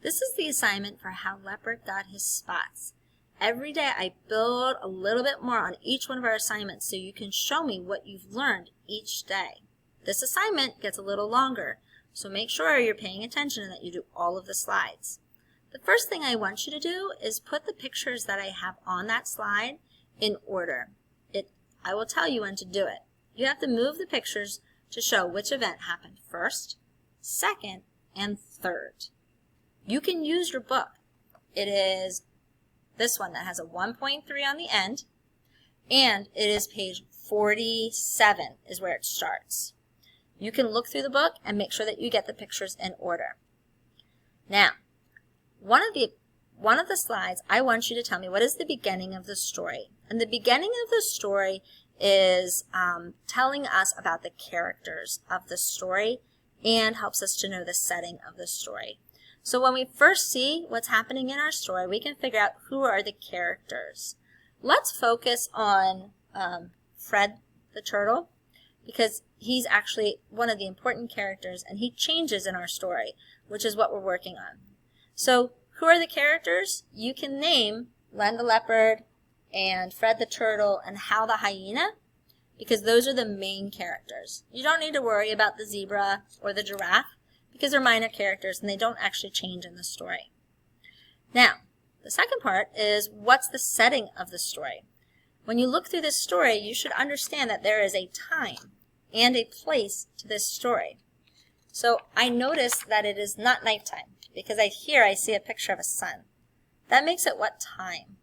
This is the assignment for how Leopard got his spots. Every day I build a little bit more on each one of our assignments so you can show me what you've learned each day. This assignment gets a little longer, so make sure you're paying attention and that you do all of the slides. The first thing I want you to do is put the pictures that I have on that slide in order. I will tell you when to do it. You have to move the pictures to show which event happened first, second, and third. You can use your book. It is this one that has a 1.3 on the end, and it is page 47 is where it starts. You can look through the book and make sure that you get the pictures in order. Now, one of the slides, I want you to tell me what is the beginning of the story. And the beginning of the story is telling us about the characters of the story and helps us to know the setting of the story. So when we first see what's happening in our story, we can figure out who are the characters. Let's focus on Fred the turtle, because he's actually one of the important characters and he changes in our story, which is what we're working on. So who are the characters? You can name Len the leopard and Fred the turtle and Hal the hyena, because those are the main characters. You don't need to worry about the zebra or the giraffe because they're minor characters and they don't actually change in the story. Now, the second part is what's the setting of the story. When you look through this story, you should understand that there is a time and a place to this story. So I notice that it is not nighttime because here I see a picture of a sun. That makes it what time?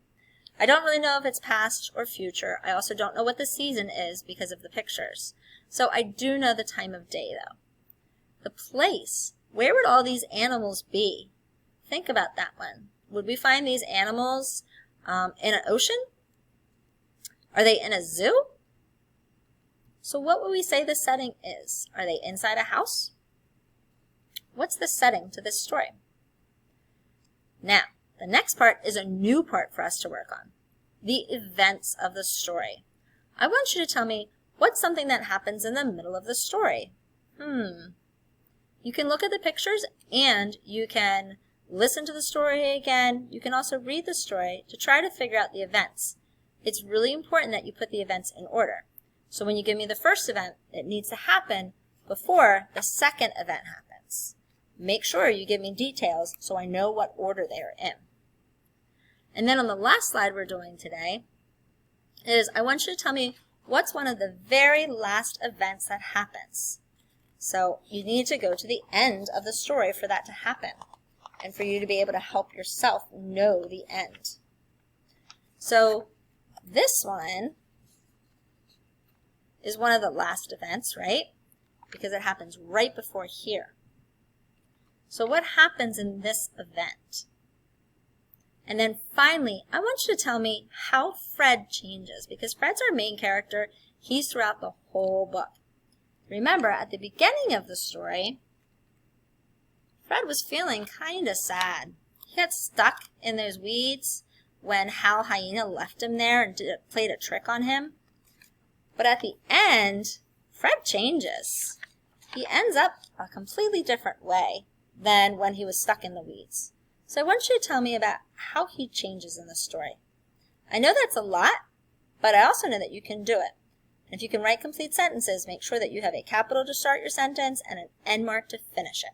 I don't really know if it's past or future. I also don't know what the season is because of the pictures. So I do know the time of day though. The place, where would all these animals be? Think about that one. Would we find these animals in an ocean? Are they in a zoo? So what would we say the setting is? Are they inside a house? What's the setting to this story? Now, the next part is a new part for us to work on. The events of the story. I want you to tell me what's something that happens in the middle of the story. You can look at the pictures and you can listen to the story again. You can also read the story to try to figure out the events. It's really important that you put the events in order. So when you give me the first event, it needs to happen before the second event happens. Make sure you give me details so I know what order they are in. And then on the last slide we're doing today is I want you to tell me what's one of the very last events that happens. So you need to go to the end of the story for that to happen and for you to be able to help yourself know the end. So this one is one of the last events, right? Because it happens right before here. So what happens in this event? And then finally, I want you to tell me how Fred changes, because Fred's our main character. He's throughout the whole book. Remember, at the beginning of the story, Fred was feeling kind of sad. He got stuck in those weeds when Hal Hyena left him there and played a trick on him. But at the end, Fred changes. He ends up a completely different way than when he was stuck in the weeds. So I want you to tell me about how he changes in the story. I know that's a lot, but I also know that you can do it. And if you can write complete sentences, make sure that you have a capital to start your sentence and an end mark to finish it.